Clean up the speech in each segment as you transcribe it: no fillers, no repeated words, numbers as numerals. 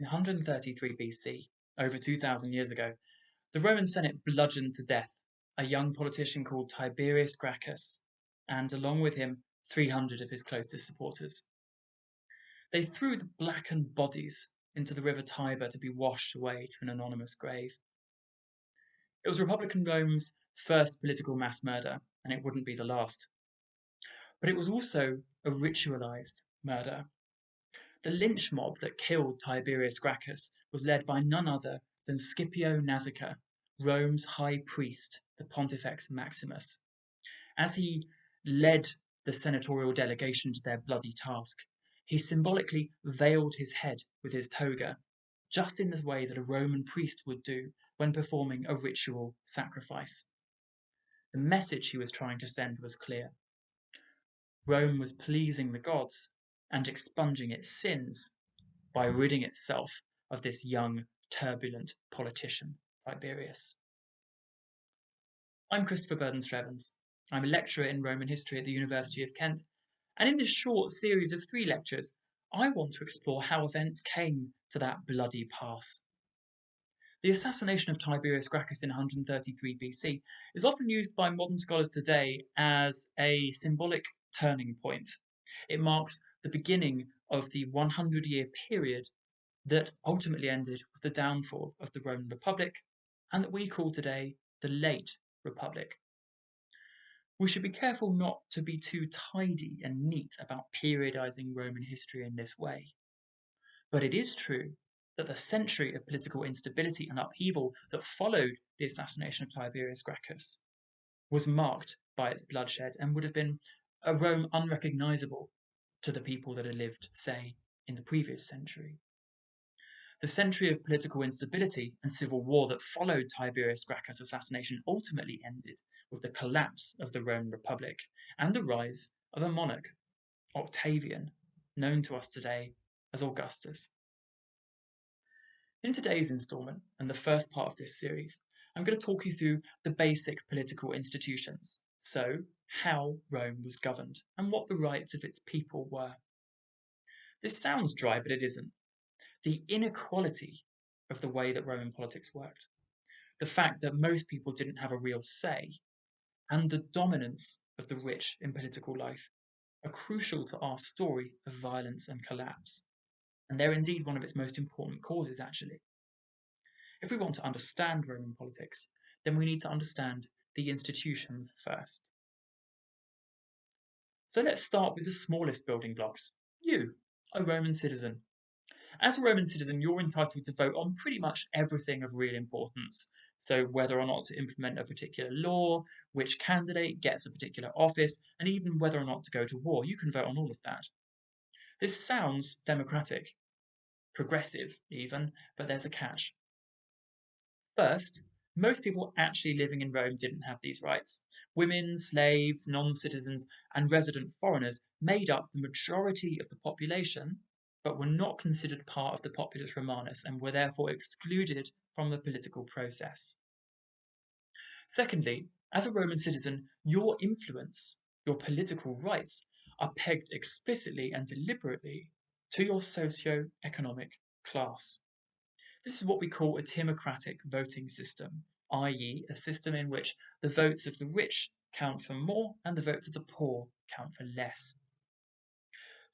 In 133 BC, over 2,000 years ago, the Roman Senate bludgeoned to death a young politician called Tiberius Gracchus, and along with him, 300 of his closest supporters. They threw the blackened bodies into the river Tiber to be washed away to an anonymous grave. It was Republican Rome's first political mass murder, and it wouldn't be the last. But it was also a ritualized murder. The lynch mob that killed Tiberius Gracchus was led by none other than Scipio Nasica, Rome's high priest, the Pontifex Maximus. As he led the senatorial delegation to their bloody task, he symbolically veiled his head with his toga, just in the way that a Roman priest would do when performing a ritual sacrifice. The message he was trying to send was clear. Rome was pleasing the gods and expunging its sins by ridding itself of this young, turbulent politician, Tiberius. I'm Christopher Burden-Strevens. I'm a lecturer in Roman history at the University of Kent, and in this short series of 3 lectures, I want to explore how events came to that bloody pass. The assassination of Tiberius Gracchus in 133 BC is often used by modern scholars today as a symbolic turning point. It marks the beginning of the 100-year period that ultimately ended with the downfall of the Roman Republic, and that we call today the Late Republic. We should be careful not to be too tidy and neat about periodizing Roman history in this way. But it is true that the century of political instability and upheaval that followed the assassination of Tiberius Gracchus was marked by its bloodshed and would have been a Rome unrecognizable to the people that had lived, say, in the previous century. The century of political instability and civil war that followed Tiberius Gracchus' assassination ultimately ended with the collapse of the Roman Republic and the rise of a monarch, Octavian, known to us today as Augustus. In today's instalment, and the first part of this series, I'm going to talk you through the basic political institutions, so how Rome was governed and what the rights of its people were. This sounds dry, but it isn't. The inequality of the way that Roman politics worked, the fact that most people didn't have a real say, and the dominance of the rich in political life are crucial to our story of violence and collapse. And they're indeed one of its most important causes, actually. If we want to understand Roman politics, then we need to understand the institutions first. So let's start with the smallest building blocks. You, a Roman citizen. As a Roman citizen, you're entitled to vote on pretty much everything of real importance. So whether or not to implement a particular law, which candidate gets a particular office, and even whether or not to go to war, you can vote on all of that. This sounds democratic, progressive even, but there's a catch. First, most people actually living in Rome didn't have these rights. Women, slaves, non-citizens, and resident foreigners made up the majority of the population, but were not considered part of the populus Romanus and were therefore excluded from the political process. Secondly, as a Roman citizen, your influence, your political rights, are pegged explicitly and deliberately to your socio-economic class. This is what we call a timocratic voting system, i.e., a system in which the votes of the rich count for more and the votes of the poor count for less.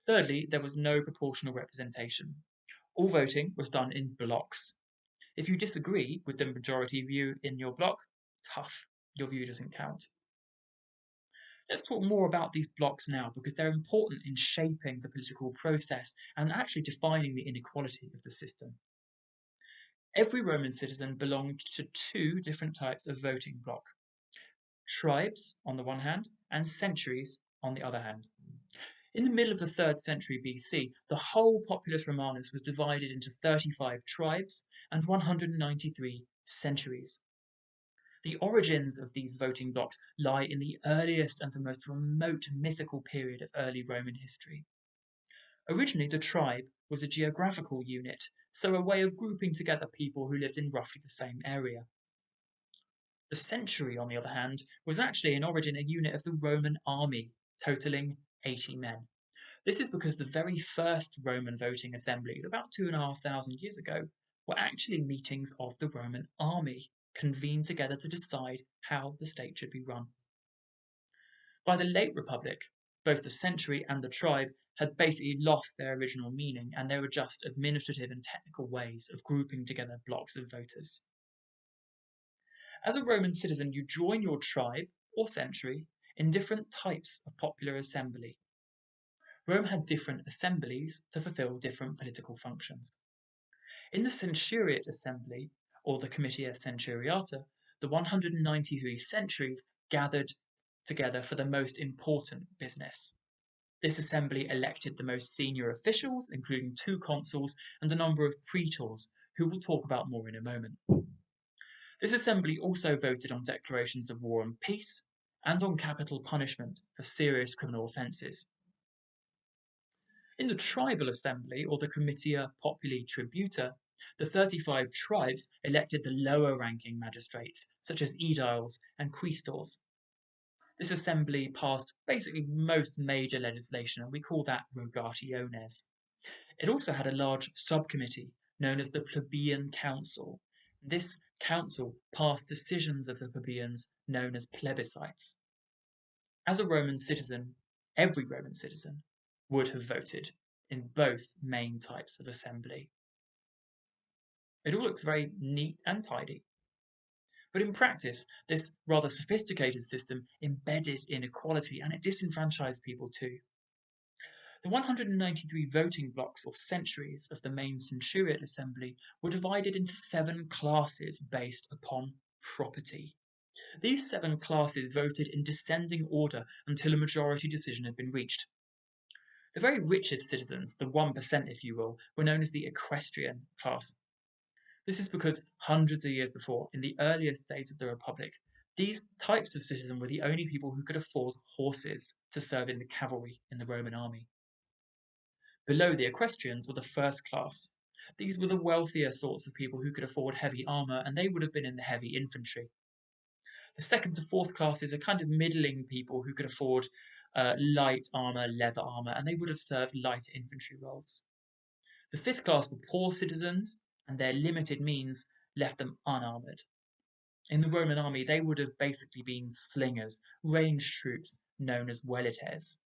Thirdly, there was no proportional representation. All voting was done in blocks. If you disagree with the majority view in your block, tough, your view doesn't count. Let's talk more about these blocks now because they're important in shaping the political process and actually defining the inequality of the system. Every Roman citizen belonged to 2 different types of voting bloc: tribes on the one hand and centuries on the other hand. In the middle of the 3rd century BC, the whole populus Romanus was divided into 35 tribes and 193 centuries. The origins of these voting blocs lie in the earliest and the most remote mythical period of early Roman history. Originally, the tribe was a geographical unit, so a way of grouping together people who lived in roughly the same area. The century, on the other hand, was actually in origin a unit of the Roman army, totaling 80 men. This is because the very first Roman voting assemblies, about 2,500 years ago, were actually meetings of the Roman army, convened together to decide how the state should be run. By the late Republic, both the century and the tribe had basically lost their original meaning, and they were just administrative and technical ways of grouping together blocks of voters. As a Roman citizen, you join your tribe or century in different types of popular assembly. Rome had different assemblies to fulfill different political functions. In the centuriate assembly, or the comitia centuriata, the 193 centuries gathered together for the most important business. This assembly elected the most senior officials, including 2 consuls and a number of praetors, who we'll talk about more in a moment. This assembly also voted on declarations of war and peace, and on capital punishment for serious criminal offences. In the tribal assembly, or the comitia populi tributa, the 35 tribes elected the lower-ranking magistrates, such as aediles and quaestors. This assembly passed basically most major legislation, and we call that rogationes. It also had a large subcommittee known as the Plebeian Council. This council passed decisions of the plebeians known as plebiscites. As a Roman citizen, every Roman citizen would have voted in both main types of assembly. It all looks very neat and tidy. But in practice, this rather sophisticated system embedded inequality, and it disenfranchised people too. The 193 voting blocks or centuries of the main centuriate assembly were divided into 7 classes based upon property. These 7 classes voted in descending order until a majority decision had been reached. The very richest citizens, the 1% if you will, were known as the equestrian class. This is because hundreds of years before, in the earliest days of the Republic, these types of citizen were the only people who could afford horses to serve in the cavalry in the Roman army. Below the equestrians were the first class. These were the wealthier sorts of people who could afford heavy armour, and they would have been in the heavy infantry. The second to fourth classes are kind of middling people who could afford light armour, leather armour, and they would have served light infantry roles. The fifth class were poor citizens, and their limited means left them unarmoured. In the Roman army, they would have basically been slingers, ranged troops known as velites.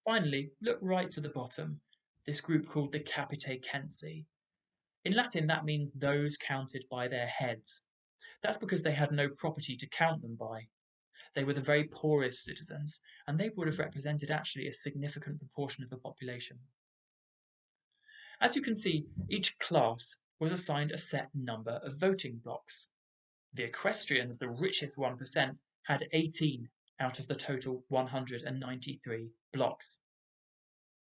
Finally, look right to the bottom, this group called the Capitacensi. In Latin, that means those counted by their heads. That's because they had no property to count them by. They were the very poorest citizens, and they would have represented actually a significant proportion of the population. As you can see, each class was assigned a set number of voting blocks. The equestrians, the richest 1%, had 18 out of the total 193 blocks.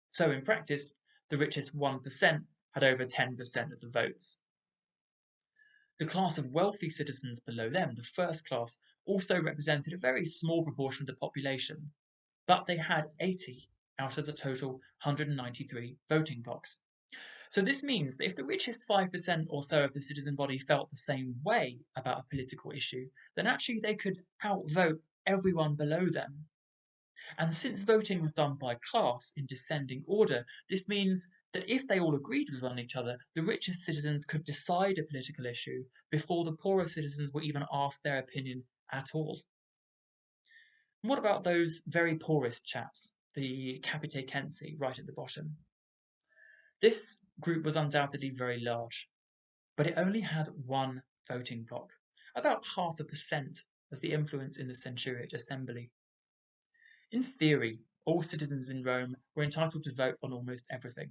So in practice, the richest 1% had over 10% of the votes. The class of wealthy citizens below them, the first class, also represented a very small proportion of the population, but they had 80 out of the total 193 voting blocks. So this means that if the richest 5% or so of the citizen body felt the same way about a political issue, then actually they could outvote everyone below them. And since voting was done by class in descending order, this means that if they all agreed with one another, the richest citizens could decide a political issue before the poorer citizens were even asked their opinion at all. And what about those very poorest chaps, the Capitacensi, right at the bottom? This group was undoubtedly very large, but it only had one voting bloc, about 0.5% of the influence in the centuriate assembly. In theory, all citizens in Rome were entitled to vote on almost everything,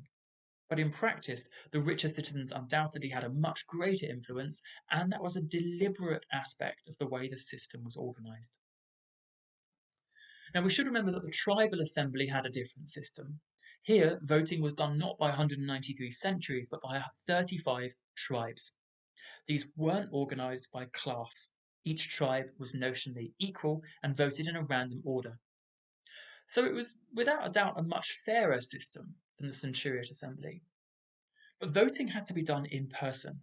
but in practice, the richer citizens undoubtedly had a much greater influence, and that was a deliberate aspect of the way the system was organised. Now, we should remember that the tribal assembly had a different system. Here, voting was done not by 193 centuries, but by 35 tribes. These weren't organised by class. Each tribe was notionally equal and voted in a random order. So it was, without a doubt, a much fairer system than the centuriate assembly. But voting had to be done in person,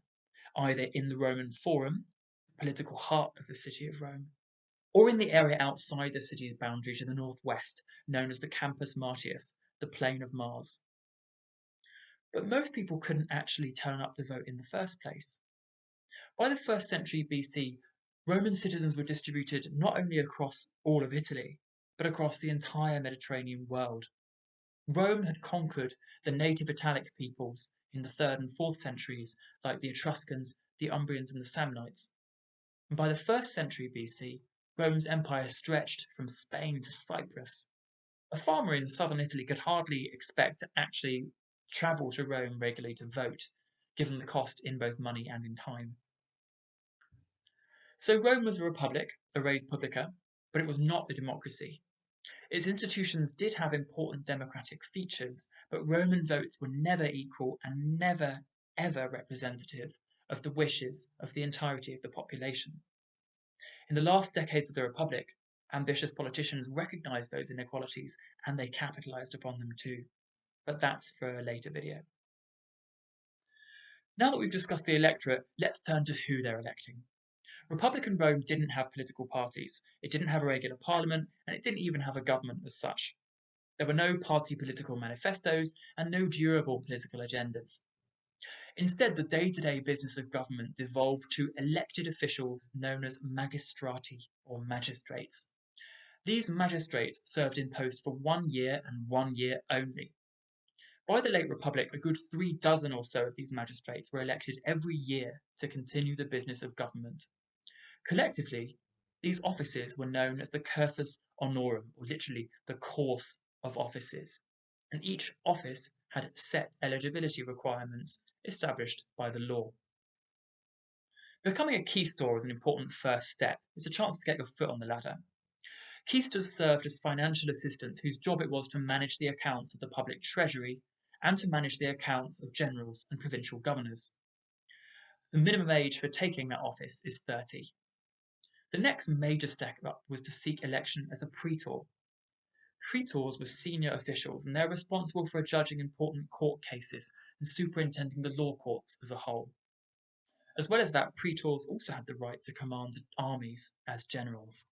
either in the Roman Forum, the political heart of the city of Rome, or in the area outside the city's boundary to the northwest, known as the Campus Martius, the plain of Mars. But most people couldn't actually turn up to vote in the first place. By the 1st century BC, Roman citizens were distributed not only across all of Italy, but across the entire Mediterranean world. Rome had conquered the native Italic peoples in the 3rd and 4th centuries, like the Etruscans, the Umbrians, and the Samnites. And by the 1st century BC, Rome's empire stretched from Spain to Cyprus. A farmer in southern Italy could hardly expect to actually travel to Rome regularly to vote, given the cost in both money and in time. So Rome was a republic, a res publica, but it was not a democracy. Its institutions did have important democratic features, but Roman votes were never equal and never, ever representative of the wishes of the entirety of the population. In the last decades of the Republic, ambitious politicians recognized those inequalities and they capitalized upon them too. But that's for a later video. Now that we've discussed the electorate, let's turn to who they're electing. Republican Rome didn't have political parties, it didn't have a regular parliament, and it didn't even have a government as such. There were no party political manifestos and no durable political agendas. Instead, the day-to-day business of government devolved to elected officials known as magistrati, or magistrates. These magistrates served in post for 1 year and 1 year only. By the late Republic, a good 36 or so of these magistrates were elected every year to continue the business of government. Collectively, these offices were known as the cursus honorum, or literally the course of offices, and each office had set eligibility requirements established by the law. Becoming a quaestor is an important first step. It's a chance to get your foot on the ladder. Quaestors served as financial assistants whose job it was to manage the accounts of the public treasury and to manage the accounts of generals and provincial governors. The minimum age for taking that office is 30. The next major step up was to seek election as a praetor. Praetors were senior officials and they're responsible for judging important court cases and superintending the law courts as a whole. As well as that, praetors also had the right to command armies as generals.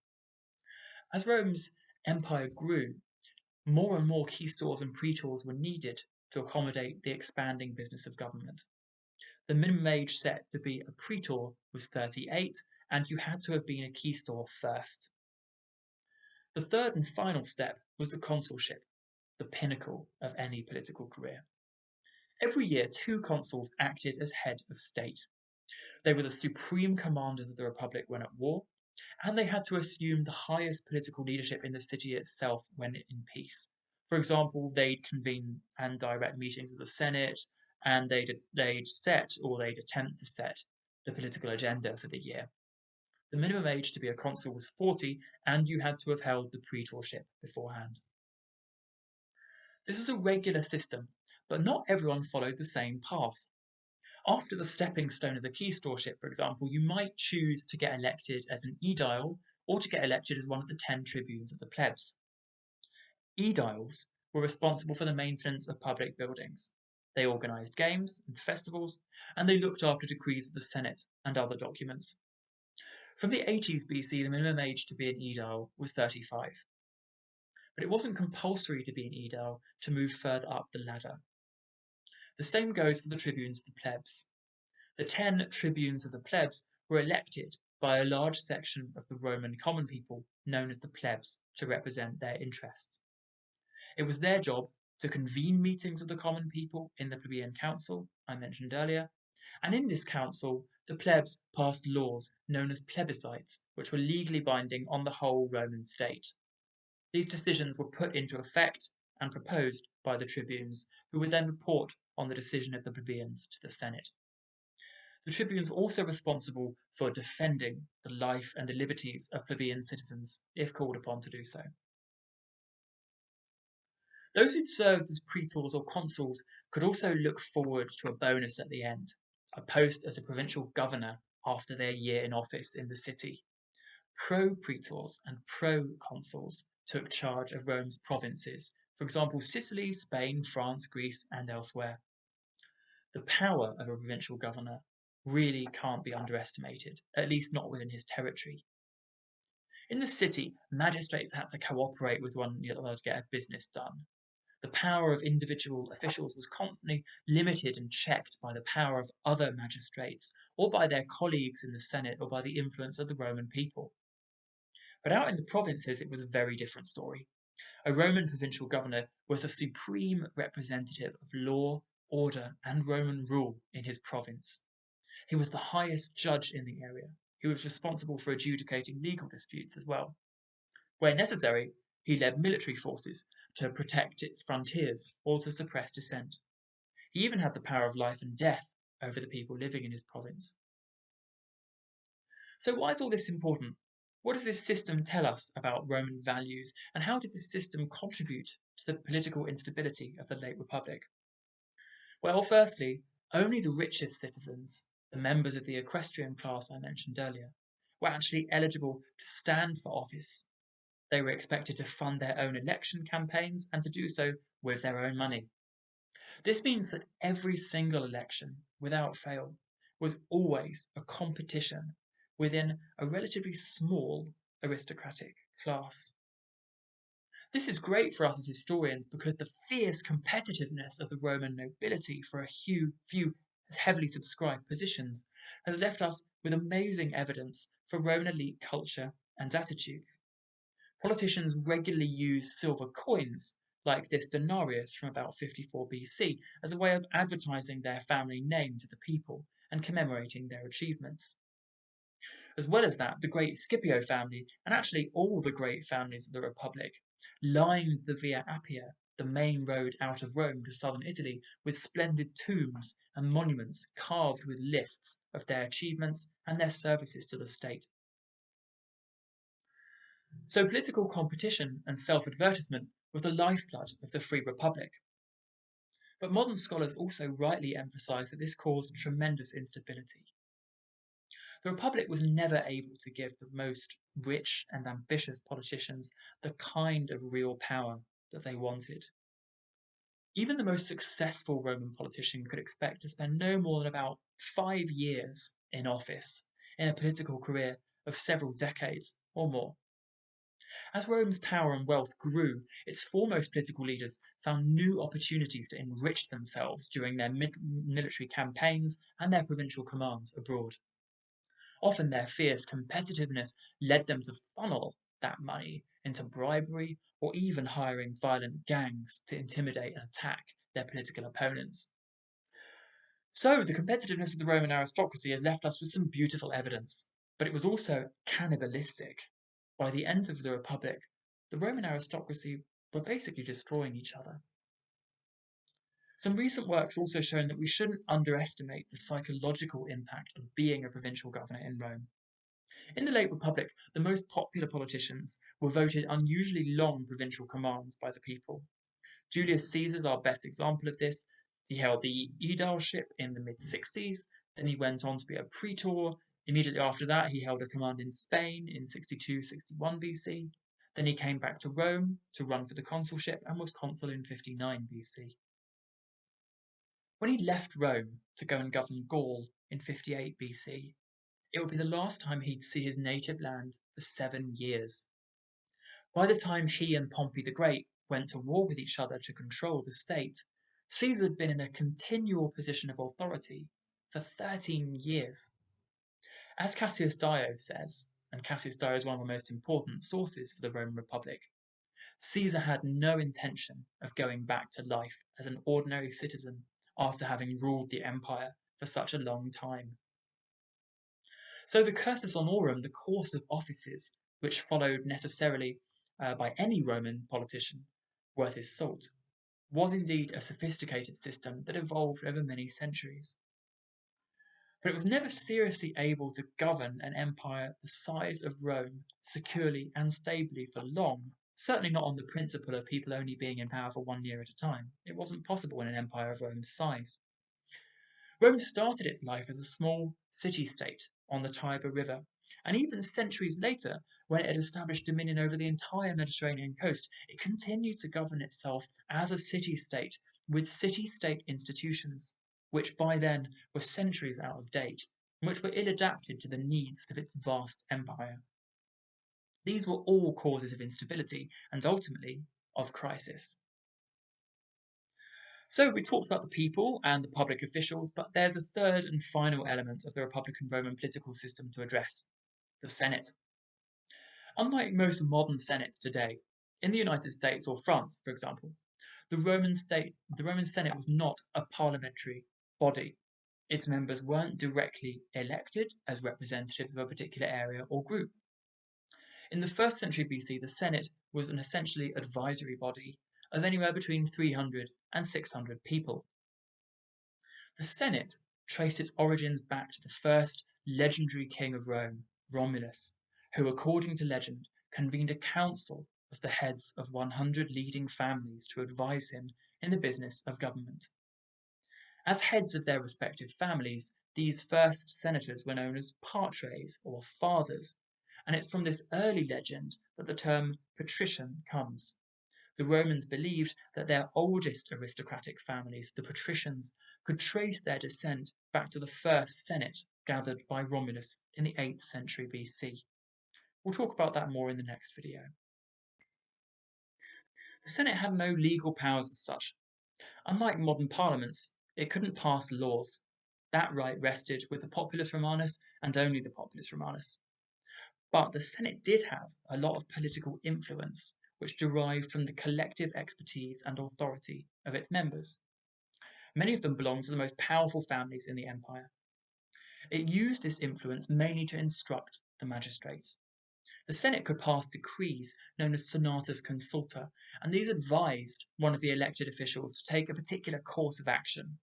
As Rome's empire grew, more and more quaestors and praetors were needed to accommodate the expanding business of government. The minimum age set to be a praetor was 38, and you had to have been a quaestor first. The third and final step was the consulship, the pinnacle of any political career. Every year, 2 consuls acted as head of state. They were the supreme commanders of the Republic when at war, and they had to assume the highest political leadership in the city itself when in peace. For example, they'd convene and direct meetings of the Senate, and they'd set, or they'd attempt to set, the political agenda for the year. The minimum age to be a consul was 40, and you had to have held the praetorship beforehand. This was a regular system, but not everyone followed the same path. After the stepping stone of the quaestorship, for example, you might choose to get elected as an aedile or to get elected as one of the 10 tribunes of the plebs. Aediles were responsible for the maintenance of public buildings. They organised games and festivals, and they looked after decrees of the Senate and other documents. From the 80s BC, the minimum age to be an aedile was 35. But it wasn't compulsory to be an aedile to move further up the ladder. The same goes for the tribunes of the plebs. The 10 tribunes of the plebs were elected by a large section of the Roman common people known as the plebs to represent their interests. It was their job to convene meetings of the common people in the plebeian council I mentioned earlier, and in this council the plebs passed laws known as plebiscites, which were legally binding on the whole Roman state. These decisions were put into effect and proposed by the tribunes, who would then report on the decision of the plebeians to the Senate. The tribunes were also responsible for defending the life and the liberties of plebeian citizens, if called upon to do so. Those who'd served as praetors or consuls could also look forward to a bonus at the end, a post as a provincial governor after their year in office in the city. Pro-praetors and pro-consuls took charge of Rome's provinces, for example, Sicily, Spain, France, Greece, and elsewhere. The power of a provincial governor really can't be underestimated, at least not within his territory. In the city, magistrates had to cooperate with one another to get a business done. The power of individual officials was constantly limited and checked by the power of other magistrates, or by their colleagues in the Senate, or by the influence of the Roman people. But out in the provinces, it was a very different story. A Roman provincial governor was the supreme representative of law, order, and Roman rule in his province. He was the highest judge in the area. He was responsible for adjudicating legal disputes as well. Where necessary, he led military forces to protect its frontiers or to suppress dissent. He even had the power of life and death over the people living in his province. So why is all this important? What does this system tell us about Roman values, and how did this system contribute to the political instability of the late Republic? Well, firstly, only the richest citizens, the members of the equestrian class I mentioned earlier, were actually eligible to stand for office. They were expected to fund their own election campaigns and to do so with their own money. This means that every single election, without fail, was always a competition within a relatively small aristocratic class. This is great for us as historians because the fierce competitiveness of the Roman nobility for a few heavily subscribed positions has left us with amazing evidence for Roman elite culture and attitudes. Politicians regularly use silver coins, like this denarius from about 54 BC, as a way of advertising their family name to the people and commemorating their achievements. As well as that, the great Scipio family, and actually all the great families of the Republic, lined the Via Appia, the main road out of Rome to southern Italy, with splendid tombs and monuments carved with lists of their achievements and their services to the state. So political competition and self-advertisement was the lifeblood of the free republic. But modern scholars also rightly emphasize that this caused tremendous instability. The republic was never able to give the most rich and ambitious politicians the kind of real power that they wanted. Even the most successful Roman politician could expect to spend no more than about 5 years in office in a political career of several decades or more. As Rome's power and wealth grew, its foremost political leaders found new opportunities to enrich themselves during their military campaigns and their provincial commands abroad. Often their fierce competitiveness led them to funnel that money into bribery or even hiring violent gangs to intimidate and attack their political opponents. So the competitiveness of the Roman aristocracy has left us with some beautiful evidence, but it was also cannibalistic. By the end of the Republic, the Roman aristocracy were basically destroying each other. Some recent work's also shown that we shouldn't underestimate the psychological impact of being a provincial governor in Rome. In the late Republic, the most popular politicians were voted unusually long provincial commands by the people. Julius Caesar is our best example of this. He held the aedileship in the mid-60s, then he went on to be a praetor. Immediately after that, he held a command in Spain in 62-61 BC. Then he came back to Rome to run for the consulship and was consul in 59 BC. When he left Rome to go and govern Gaul in 58 BC, it would be the last time he'd see his native land for 7 years. By the time he and Pompey the Great went to war with each other to control the state, Caesar had been in a continual position of authority for 13 years. As Cassius Dio says, and Cassius Dio is one of the most important sources for the Roman Republic, Caesar had no intention of going back to life as an ordinary citizen after having ruled the empire for such a long time. So the cursus honorum, the course of offices, which followed necessarily by any Roman politician worth his salt, was indeed a sophisticated system that evolved over many centuries. But it was never seriously able to govern an empire the size of Rome securely and stably for long, certainly not on the principle of people only being in power for 1 year at a time. It wasn't possible in an empire of Rome's size. Rome started its life as a small city-state on the Tiber River, and even centuries later, when it had established dominion over the entire Mediterranean coast, it continued to govern itself as a city-state with city-state institutions, which by then were centuries out of date, and which were ill-adapted to the needs of its vast empire. These were all causes of instability and ultimately of crisis. So we talked about the people and the public officials, but there's a third and final element of the Republican Roman political system to address: the Senate. Unlike most modern senates today, in the United States or France, for example, the Roman Senate was not a parliamentary body. Its members weren't directly elected as representatives of a particular area or group. In the 1st century BC, the Senate was an essentially advisory body of anywhere between 300 and 600 people. The Senate traced its origins back to the first legendary king of Rome, Romulus, who, according to legend, convened a council of the heads of 100 leading families to advise him in the business of government. As heads of their respective families, these first senators were known as patres, or fathers, and it's from this early legend that the term patrician comes. The Romans believed that their oldest aristocratic families, the Patricians, could trace their descent back to the first Senate gathered by Romulus in the 8th century BC. We'll talk about that more in the next video. The Senate had no legal powers as such. Unlike modern parliaments, it couldn't pass laws. That right rested with the Populus Romanus and only the Populus Romanus. But the Senate did have a lot of political influence, which derived from the collective expertise and authority of its members. Many of them belonged to the most powerful families in the empire. It used this influence mainly to instruct the magistrates. The Senate could pass decrees known as senatus consulta, and these advised one of the elected officials to take a particular course of action.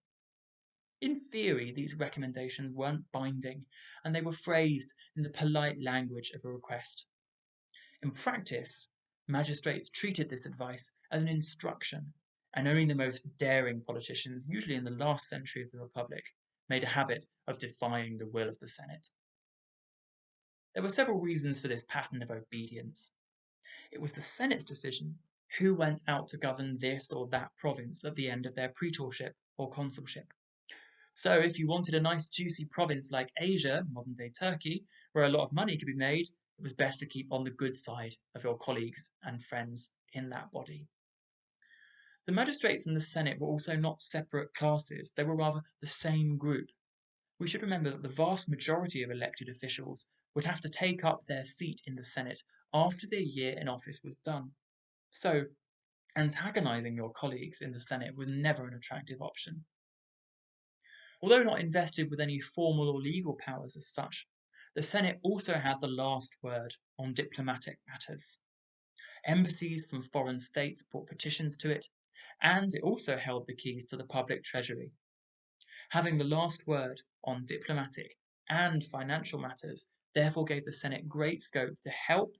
In theory, these recommendations weren't binding, and they were phrased in the polite language of a request. In practice, magistrates treated this advice as an instruction, and only the most daring politicians, usually in the last century of the Republic, made a habit of defying the will of the Senate. There were several reasons for this pattern of obedience. It was the Senate's decision who went out to govern this or that province at the end of their praetorship or consulship. So if you wanted a nice juicy province like Asia, modern-day Turkey, where a lot of money could be made, it was best to keep on the good side of your colleagues and friends in that body. The magistrates and the Senate were also not separate classes, they were rather the same group. We should remember that the vast majority of elected officials would have to take up their seat in the Senate after their year in office was done. So, antagonizing your colleagues in the Senate was never an attractive option. Although not invested with any formal or legal powers as such, the Senate also had the last word on diplomatic matters. Embassies from foreign states brought petitions to it, and it also held the keys to the public treasury. Having the last word on diplomatic and financial matters therefore gave the Senate great scope to help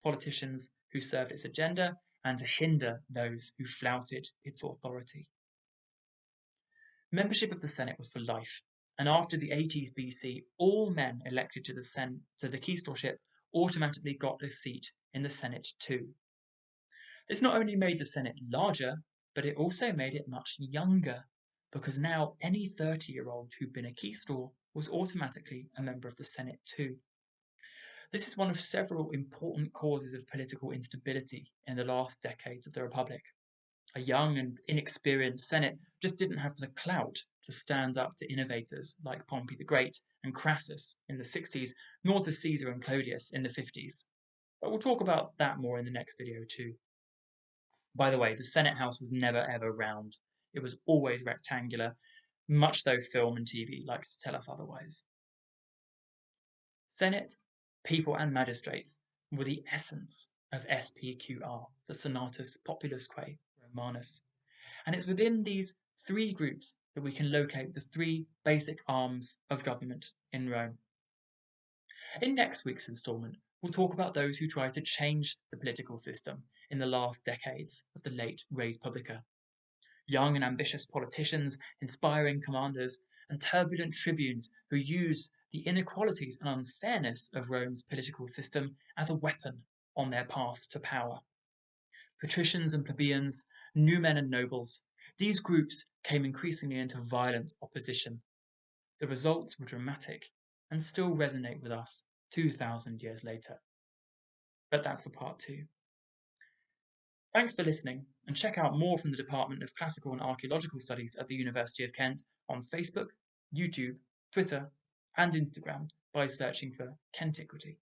politicians who served its agenda and to hinder those who flouted its authority. Membership of the Senate was for life, and after the 80s BC, all men elected to the quaestorship automatically got a seat in the Senate too. This not only made the Senate larger, but it also made it much younger, because now any 30-year-old who'd been a quaestor was automatically a member of the Senate too. This is one of several important causes of political instability in the last decades of the Republic. A young and inexperienced Senate just didn't have the clout to stand up to innovators like Pompey the Great and Crassus in the 60s, nor to Caesar and Clodius in the 50s. But we'll talk about that more in the next video too. By the way, the Senate House was never ever round. It was always rectangular, much though film and TV likes to tell us otherwise. Senate, people and magistrates were the essence of SPQR, the Senatus Populusque Romanus. And it's within these three groups that we can locate the three basic arms of government in Rome. In next week's instalment, we'll talk about those who tried to change the political system in the last decades of the late Res Publica. Young and ambitious politicians, inspiring commanders, and turbulent tribunes who used the inequalities and unfairness of Rome's political system as a weapon on their path to power. Patricians and plebeians, new men and nobles, these groups came increasingly into violent opposition. The results were dramatic and still resonate with us 2,000 years later. But that's for part 2. Thanks for listening, And check out more from the Department of Classical and Archaeological Studies at the University of Kent on Facebook, YouTube, Twitter, and Instagram by searching for Kentiquity.